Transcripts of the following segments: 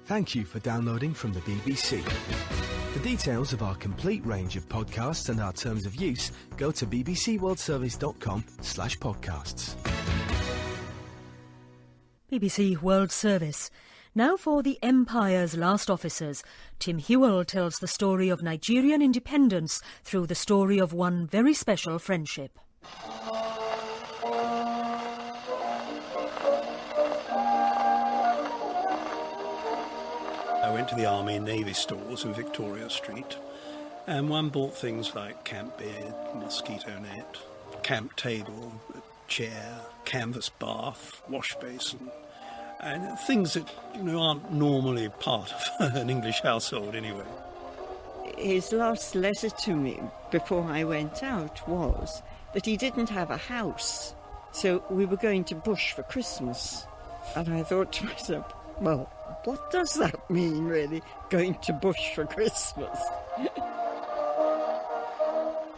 Thank you for downloading from the BBC. For details of our complete range of podcasts and our terms of use, go to bbcworldservice.com/podcasts. BBC World Service. Now for The Empire's Last Officers. Tim Hewell tells the story of Nigerian independence through the story of one very special friendship. I went to the Army and Navy stores in Victoria Street, and one bought things like camp bed, mosquito net, camp table, a chair, canvas bath, wash basin, and things that aren't normally part of an English household anyway. His last letter to me before I went out was that he didn't have a house, so we were going to Bush for Christmas. And I thought to myself, well, what does that mean, really, going to Bush for Christmas?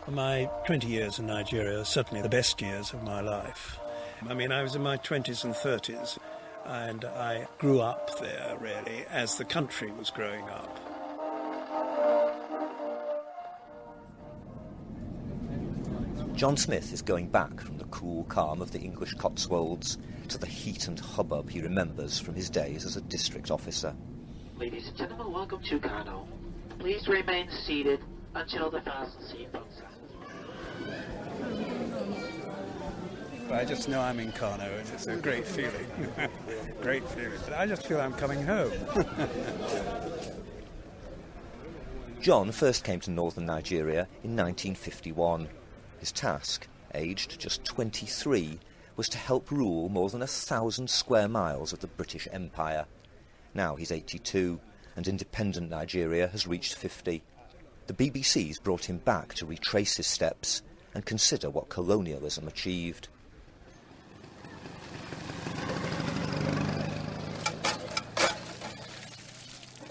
My 20 years in Nigeria are certainly the best years of my life. I mean, I was in my 20s and 30s, and I grew up there, really, as the country was growing up. John Smith is going back from the cool calm of the English Cotswolds to the heat and hubbub he remembers from his days as a district officer. Ladies and gentlemen, welcome to Kano. Please remain seated until the fasten seatbelts. I just know I'm in Kano, and it's a great feeling. Great feeling. I just feel I'm coming home. John first came to northern Nigeria in 1951. His task, aged just 23, was to help rule more than 1,000 square miles of the British Empire. Now he's 82, and independent Nigeria has reached 50. The BBC's brought him back to retrace his steps and consider what colonialism achieved.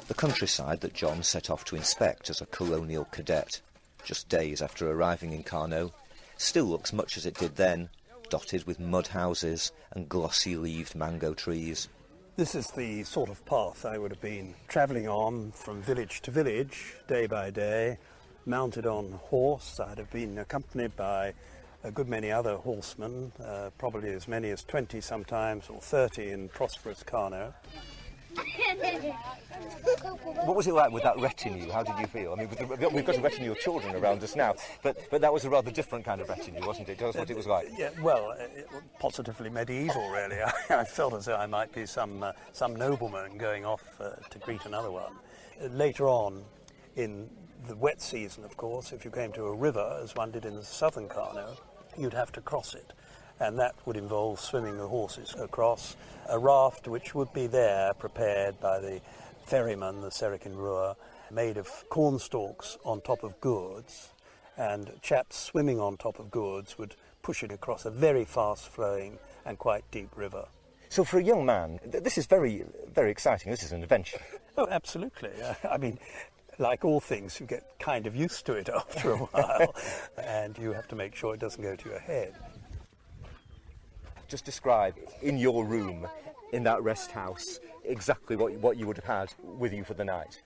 The countryside that John set off to inspect as a colonial cadet, just days after arriving in Kano, still looks much as it did then, dotted with mud houses and glossy-leaved mango trees. This is the sort of path I would have been travelling on from village to village, day by day, mounted on horse. I'd have been accompanied by a good many other horsemen, probably as many as 20 sometimes, or 30 in prosperous Kano. What was it like with that retinue? How did you feel? I mean, we've got a retinue of children around us now, but that was a rather different kind of retinue, wasn't it? Tell us what it was like. Yeah, well, positively medieval, really. I felt as though I might be some nobleman going off to greet another one. Later on, in the wet season, of course, if you came to a river, as one did in the southern Kano, you'd have to cross it. And that would involve swimming the horses across a raft which would be there prepared by the ferryman, the Serikin Rua, made of corn stalks on top of gourds, and chaps swimming on top of gourds would push it across a very fast-flowing and quite deep river. So for a young man, this is very, very exciting. This is an adventure. Oh, absolutely. I mean, like all things, you get kind of used to it after a while, and you have to make sure it doesn't go to your head. Just describe, in your room, in that rest house, exactly what you would have had with you for the night.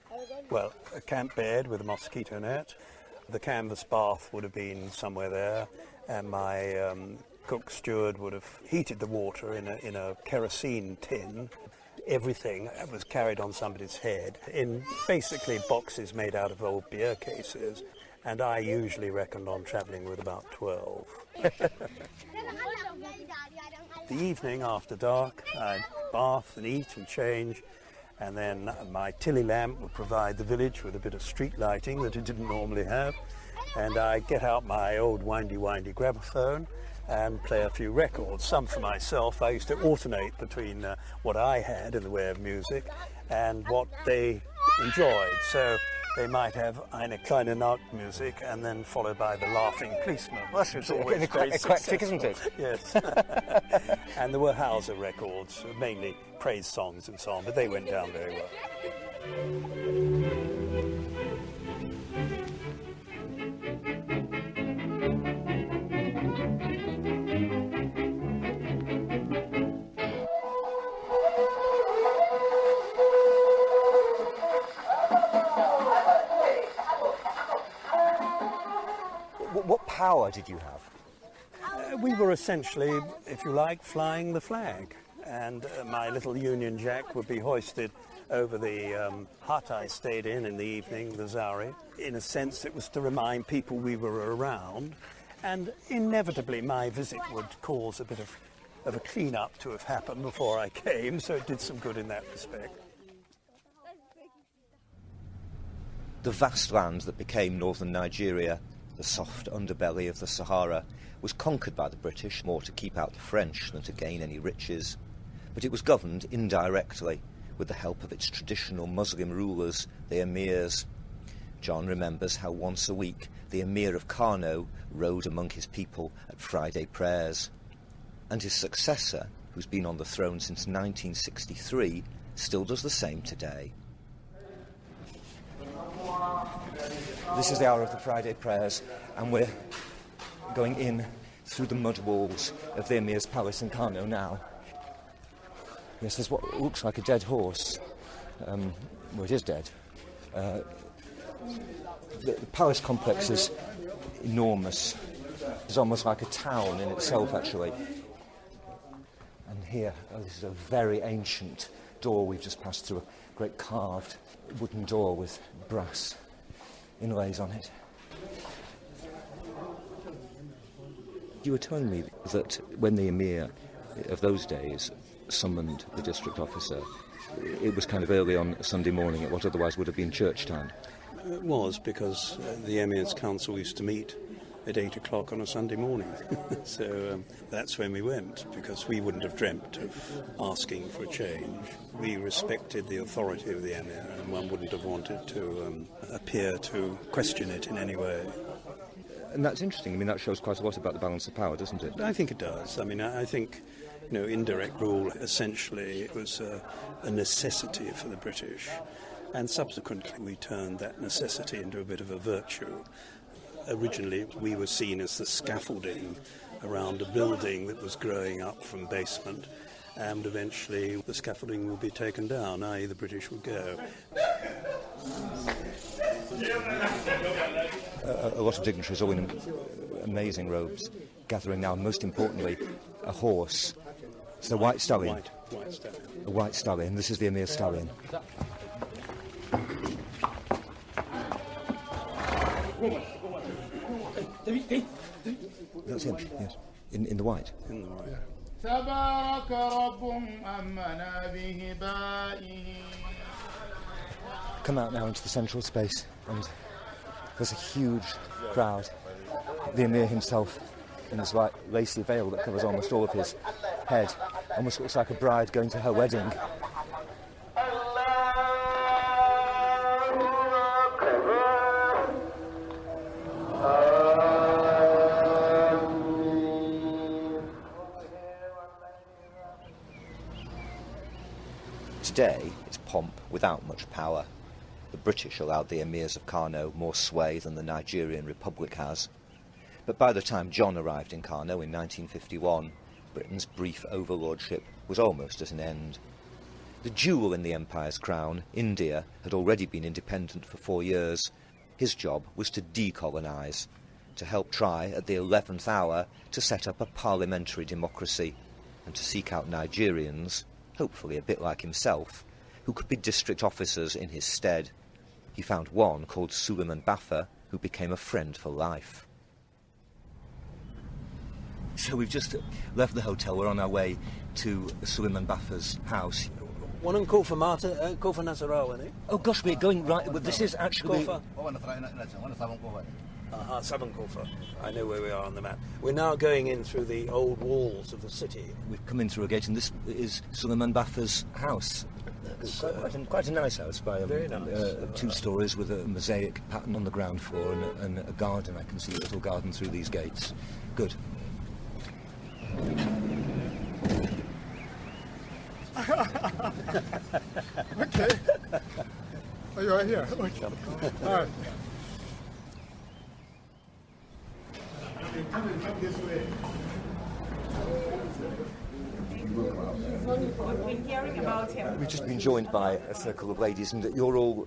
Well, a camp bed with a mosquito net. The canvas bath would have been somewhere there, and my cook steward would have heated the water in a kerosene tin. Everything was carried on somebody's head in basically boxes made out of old beer cases, and I usually reckoned on travelling with about 12. The evening after dark, I'd bath and eat and change, and then my tilly lamp would provide the village with a bit of street lighting that it didn't normally have, and I'd get out my old windy gramophone and play a few records, some for myself. I used to alternate between what I had in the way of music and what they enjoyed. So they might have Eine kleine Nacht music and then followed by the Laughing Policeman. Well, that's eclectic, isn't it? Yes. And there were Hauser records, mainly praise songs and so on, but they went down very well. power did you have? We were essentially, if you like, flying the flag. And my little Union Jack would be hoisted over the hut I stayed in the evening, the Zauri. In a sense, it was to remind people we were around. And inevitably, my visit would cause a bit of a clean-up to have happened before I came, so it did some good in that respect. The vast land that became northern Nigeria, the soft underbelly of the Sahara, was conquered by the British more to keep out the French than to gain any riches. But it was governed indirectly, with the help of its traditional Muslim rulers, the emirs. John remembers how once a week the Emir of Kano rode among his people at Friday prayers. And his successor, who's been on the throne since 1963, still does the same today. This is the hour of the Friday prayers, and we're going in through the mud walls of the Emir's palace in Kano now. Yes, there's what looks like a dead horse. Well, it is dead. The palace complex is enormous. It's almost like a town in itself, actually. And here, this is a very ancient door we've just passed through, a great carved wooden door with brass inlays on it. You were telling me that when the Emir of those days summoned the district officer, it was kind of early on a Sunday morning at what otherwise would have been church time. It was, because the Emir's Council used to meet at 8 o'clock on a Sunday morning. So that's when we went, because we wouldn't have dreamt of asking for a change. We respected the authority of the Emir, and one wouldn't have wanted to appear to question it in any way. And that's interesting. I mean, that shows quite a lot about the balance of power, doesn't it? I think it does. I mean, I think, indirect rule, essentially, it was a necessity for the British. And subsequently, we turned that necessity into a bit of a virtue. Originally, we were seen as the scaffolding around a building that was growing up from basement, and eventually the scaffolding would be taken down, i.e. the British would go. A lot of dignitaries all in amazing robes, gathering now, most importantly, a horse. It's a white stallion. White stallion. A white stallion. This is the Emir's stallion. That's him, yes. In the white. In the white. Come out now into the central space, and there's a huge crowd. The Emir himself, in this white lacy veil that covers almost all of his head, almost looks like a bride going to her wedding. Today, it's pomp without much power. The British allowed the Emirs of Kano more sway than the Nigerian Republic has. But by the time John arrived in Kano in 1951, Britain's brief overlordship was almost at an end. The jewel in the empire's crown, India, had already been independent for 4 years. His job was to decolonise, to help try, at the 11th hour, to set up a parliamentary democracy, and to seek out Nigerians, hopefully a bit like himself, who could be district officers in his stead. He found one called Suleiman Baffa, who became a friend for life. So we've just left the hotel. We're on our way to Suleiman Baffa's house. One Kofa Mata, Kofa Nasarawa, isn't it? Oh gosh, we're going right. Well, this is actually. Southern Kofa. I know where we are on the map. We're now going in through the old walls of the city. We've come in through a gate, and this is Suleiman Baffa's house. Quite a nice house, by very nice. 2 stories with a mosaic pattern on the ground floor and a garden. I can see a little garden through these gates. Good. Okay. Oh, you're right here. Okay. All right. Come this way. We've just been joined by a circle of ladies, and you're all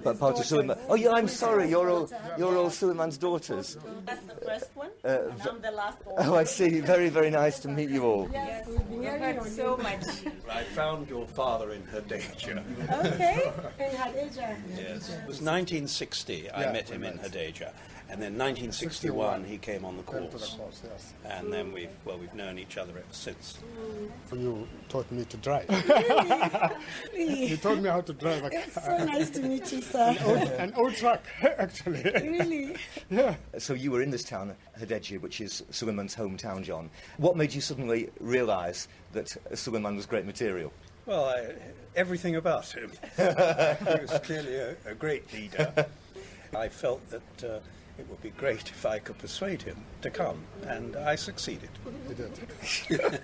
part of Suleiman. Oh, yeah, I'm sorry. You're all Suleiman's daughters. That's the first one. I'm the last one. Oh, I see. Very, very nice to meet you all. Yes, we've heard so much. I found your father in Hadejia. Okay, in Hadejia. Yes. It was 1960 I met him in Hadejia. And then 1961 he came on the course. Yes. And then we've known each other ever since. You taught me to drive. Really? You taught me how to drive a It's so nice to meet you, sir. an old truck, actually. Really? Yeah. So you were in this town, Hadejia, which is Suleiman's hometown, John. What made you suddenly realise that Suleiman was great material? Well, everything about him. He was clearly a great leader. I felt that it would be great if I could persuade him to come, and I succeeded. You did.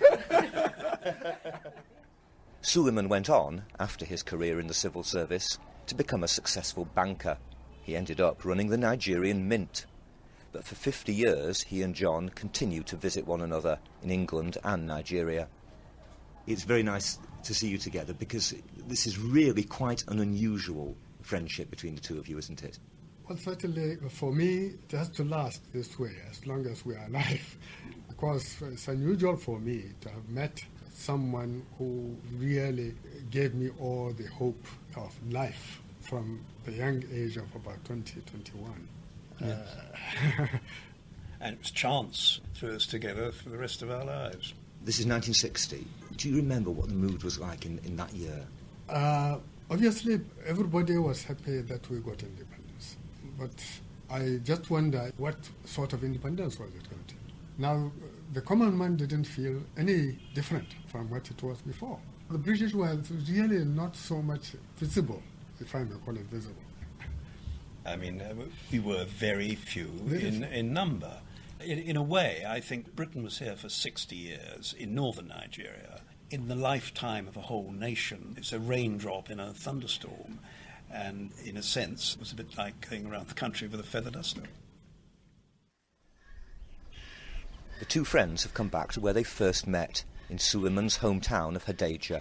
Suleiman went on, after his career in the civil service, to become a successful banker. He ended up running the Nigerian Mint. But for 50 years, he and John continued to visit one another in England and Nigeria. It's very nice to see you together, because this is really quite an unusual friendship between the two of you, isn't it? Well, certainly for me, it has to last this way as long as we are alive. Because it's unusual for me to have met someone who really gave me all the hope of life from the young age of about 20, 21. Yes. And it was chance threw us together for the rest of our lives. This is 1960. Do you remember what the mood was like in that year? Obviously, everybody was happy that we got independence. But I just wonder what sort of independence was it going to be. Now, the common man didn't feel any different from what it was before. The British were really not so much visible, if I may call it visible. I mean, we were very few in number. In a way, I think Britain was here for 60 years in northern Nigeria. In the lifetime of a whole nation, it's a raindrop in a thunderstorm. And in a sense, it was a bit like going around the country with a feather duster. The two friends have come back to where they first met, in Suleiman's hometown of Hadejia.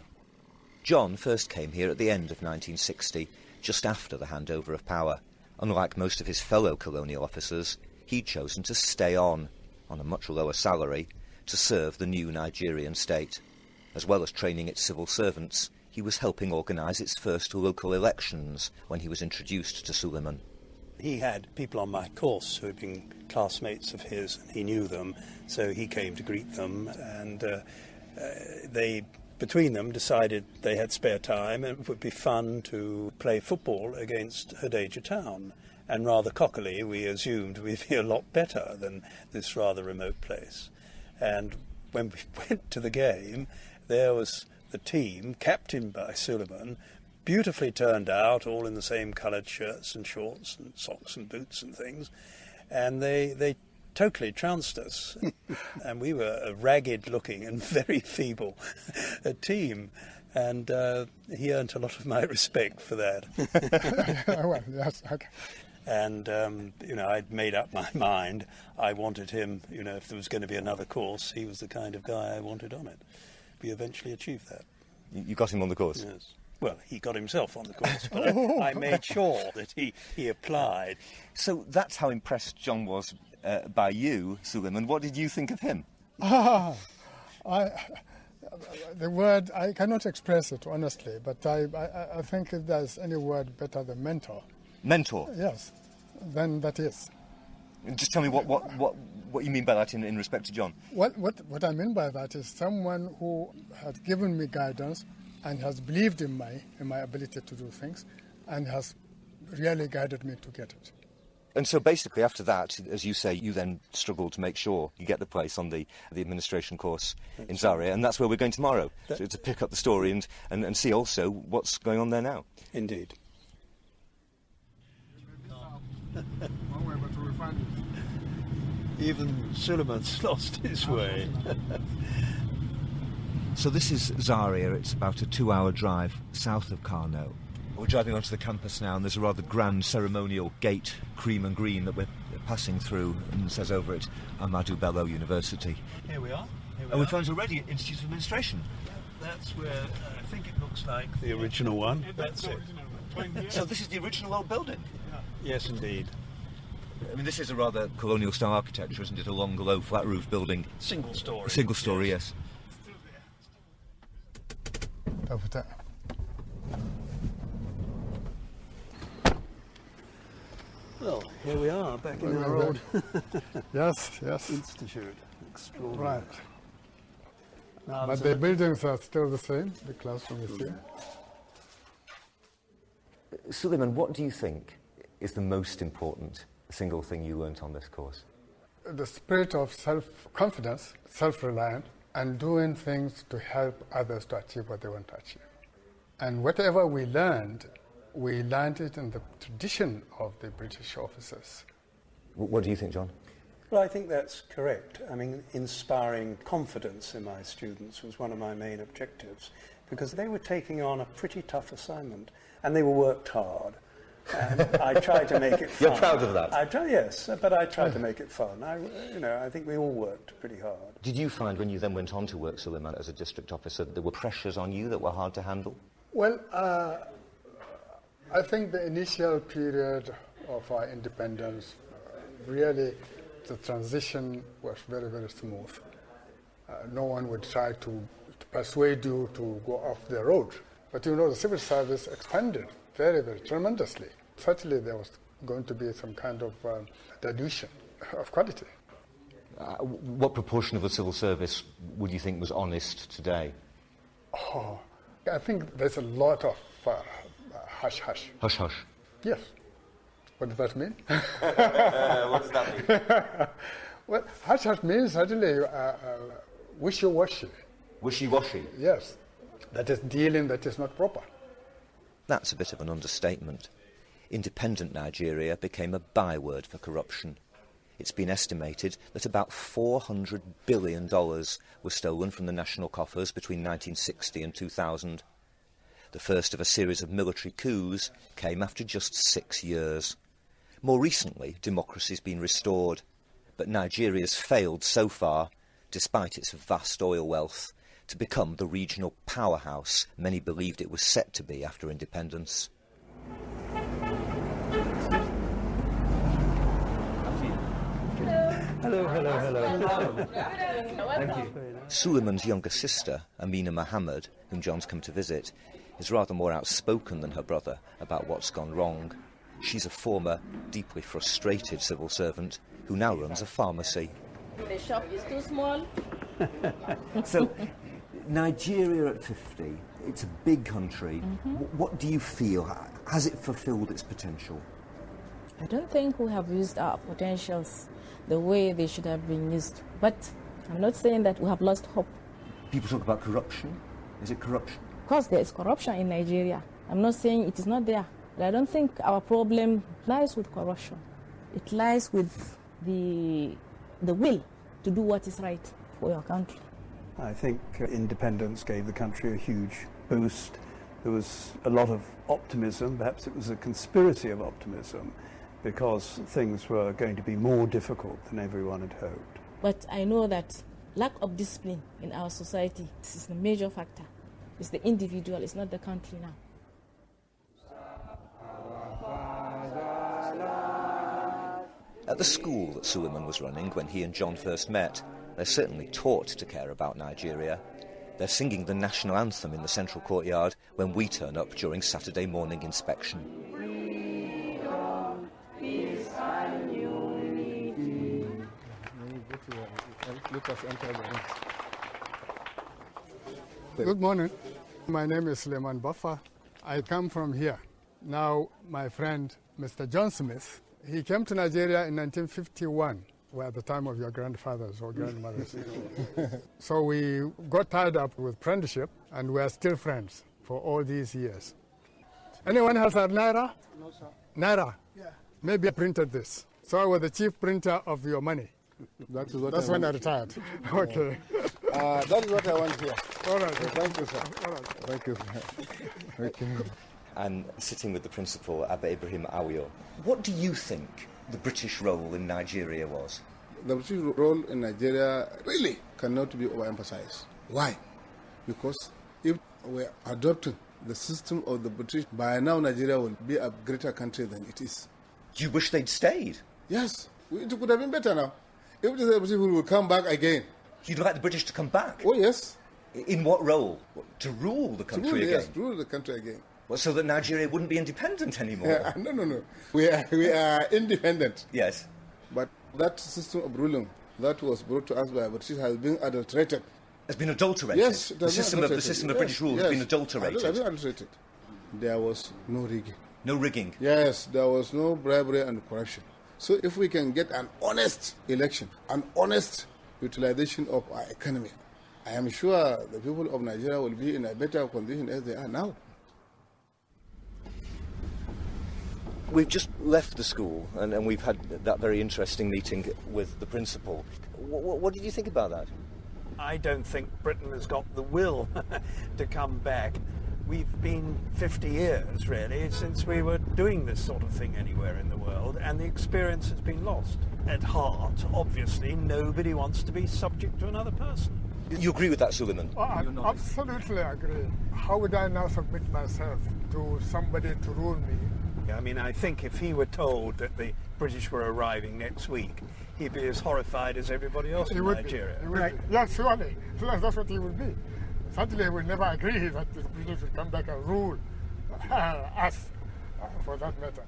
John first came here at the end of 1960, just after the handover of power. Unlike most of his fellow colonial officers, he'd chosen to stay on a much lower salary, to serve the new Nigerian state. As well as training its civil servants, he was helping organise its first local elections when he was introduced to Suleiman. He had people on my course who had been classmates of his, and he knew them, so he came to greet them, and they, between them, decided they had spare time and it would be fun to play football against Hadejia town. And rather cockily, we assumed we'd be a lot better than this rather remote place. And when we went to the game, there was the team, captained by Suleiman, beautifully turned out, all in the same coloured shirts and shorts and socks and boots and things. And they totally trounced us. And we were a ragged-looking and very feeble team. And he earned a lot of my respect for that. Well, yes, okay. And, I'd made up my mind. I wanted him, if there was going to be another course, he was the kind of guy I wanted on it. We eventually achieved that. You got him on the course? Yes. Well, he got himself on the course, but I made sure that he applied. So that's how impressed John was by you, Suleiman. What did you think of him? The word, I cannot express it honestly, but I think if there's any word better than mentor. Mentor? Yes, then that is. Just tell me what you mean by that in respect to John. What I mean by that is someone who has given me guidance and has believed in my ability to do things and has really guided me to get it. And so basically after that, as you say, you then struggled to make sure you get the place on the administration course in Zaria, and that's where we're going tomorrow, to pick up the story and see also what's going on there now. Indeed. Even Suleiman's lost his way. So this is Zaria. It's about a 2-hour drive south of Kano. We're driving onto the campus now, and there's a rather grand ceremonial gate, cream and green, that we're passing through, and says over it, Ahmadu Bello University. Here we are. And we found already Institute of Administration. That's where I think it looks like the original one. That's it. So this is the original old building? Yes, indeed. I mean, this is a rather colonial-style architecture, isn't it? A long, low, flat-roof building. Single story. A single story, yes. Well, here we are, back in our old Yes, yes. institute. Extraordinary. Right. Now, But the buildings are still the same. The classroom is here. Suleiman, what do you think is the most important single thing you learnt on this course? The spirit of self-confidence, self-reliant, and doing things to help others to achieve what they want to achieve. And whatever we learned it in the tradition of the British officers. What do you think, John? Well, I think that's correct. I mean, inspiring confidence in my students was one of my main objectives, because they were taking on a pretty tough assignment, and they were worked hard. And I tried to make it fun. You're proud of that? Yes, but I tried to make it fun. I think we all worked pretty hard. Did you find when you then went on to work, Suleiman, as a district officer, that there were pressures on you that were hard to handle? Well, I think the initial period of our independence, really, the transition was very, very smooth. No one would try to persuade you to go off the road. But the civil service expanded very, very tremendously. Certainly there was going to be some kind of dilution of quality. What proportion of the civil service would you think was honest today? Oh, I think there's a lot of hush-hush. Hush-hush? Yes. What does that mean? What does that mean? Well, hush-hush means certainly wishy-washy. Wishy-washy? Yes. That is dealing that is not proper. That's a bit of an understatement. Independent Nigeria became a byword for corruption. It's been estimated that about $400 billion was stolen from the national coffers between 1960 and 2000. The first of a series of military coups came after just 6 years. More recently, democracy's been restored, but Nigeria's failed so far, despite its vast oil wealth, to become the regional powerhouse many believed it was set to be after independence. Hello. Thank you. Suleiman's younger sister, Amina Mohammed, whom John's come to visit, is rather more outspoken than her brother about what's gone wrong. She's a former, deeply frustrated civil servant who now runs a pharmacy. The shop is too small. So, Nigeria at 50, it's a big country. What do you feel? Has it fulfilled its potential? I don't think we have used our potentials the way they should have been used. But I'm not saying that we have lost hope. People talk about corruption. Is it corruption? Of course, there is corruption in Nigeria. I'm not saying it is not there. But I don't think our problem lies with corruption. It lies with the will to do what is right for your country. I think independence gave the country a huge boost. There was a lot of optimism. Perhaps it was a conspiracy of optimism, because things were going to be more difficult than everyone had hoped. But I know that lack of discipline in our society is the major factor. It's the individual, it's not the country now. At the school that Suleiman was running when he and John first met, they're certainly taught to care about Nigeria. They're singing the national anthem in the central courtyard when we turn up during Saturday morning inspection. Good morning. My name is Suleiman Baffa. I come from here. Now, my friend, Mr. John Smith, he came to Nigeria in 1951, were at the time of your grandfathers or grandmothers. So we got tied up with friendship, and we are still friends for all these years. Anyone else have Naira? No, sir. Naira? Yeah. Maybe I printed this. So I was the chief printer of your money. That's when I retired. Okay. That is what I want here. All right. Thank you, sir. All right. Thank you, sir. Okay. And sitting with the principal, Abba Ibrahim Awio. What do you think the British role in Nigeria was? The British role in Nigeria really cannot be overemphasized. Why? Because if we are adopting the system of the British, by now Nigeria will be a greater country than it is. Do you wish they'd stayed? Yes, it could have been better now. If the people will come back again. You'd like the British to come back? Oh, yes. In what role? To rule the country again? Yes, to rule the country again. Well, so that Nigeria wouldn't be independent anymore? No. We are independent. Yes. But that system of ruling that was brought to us by British has been adulterated. Has been adulterated? Yes. The system of British rule has been adulterated? Has been adulterated. There was no rigging. No rigging? Yes, there was no bribery and corruption. So if we can get an honest election, an honest utilization of our economy, I am sure the people of Nigeria will be in a better condition as they are now. We've just left the school and we've had that very interesting meeting with the principal. What did you think about that? I don't think Britain has got the will to come back. We've been 50 years, really, since we were doing this sort of thing anywhere in the world, and the experience has been lost. At heart, obviously, nobody wants to be subject to another person. You agree with that, Suleiman? I absolutely agree. How would I now submit myself to somebody to rule me? I mean, I think if he were told that the British were arriving next week, he'd be as horrified as everybody else in Nigeria. Yes, surely. That's what he would be. Certainly, he will never agree that the British will come back and rule us, for that matter.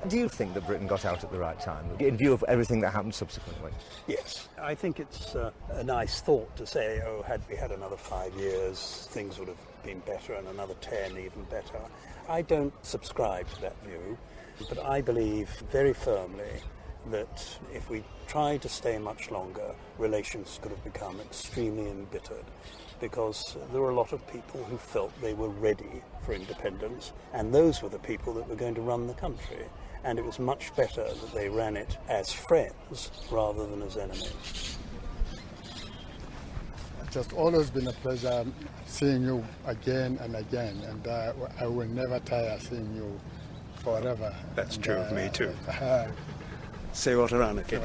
Do you think that Britain got out at the right time, in view of everything that happened subsequently? Yes. I think it's a nice thought to say, oh, had we had another 5 years, things would have been better, and another 10 even better. I don't subscribe to that view, but I believe very firmly that if we tried to stay much longer, relations could have become extremely embittered, because there were a lot of people who felt they were ready for independence, and those were the people that were going to run the country. And it was much better that they ran it as friends rather than as enemies. It has always been a pleasure seeing you again and again, and I will never tire seeing you forever. That's true of me too. Say what around again.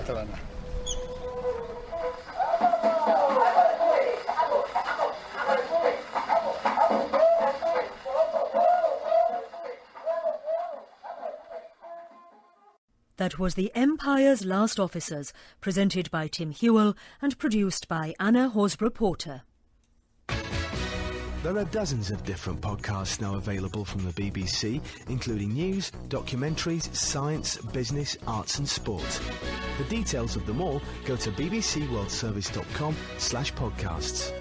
That was The Empire's Last Officers, presented by Tim Hewell and produced by Anna Horsburgh-Porter. There are dozens of different podcasts now available from the BBC, including news, documentaries, science, business, arts and sport. For details of them all, go to bbcworldservice.com/podcasts.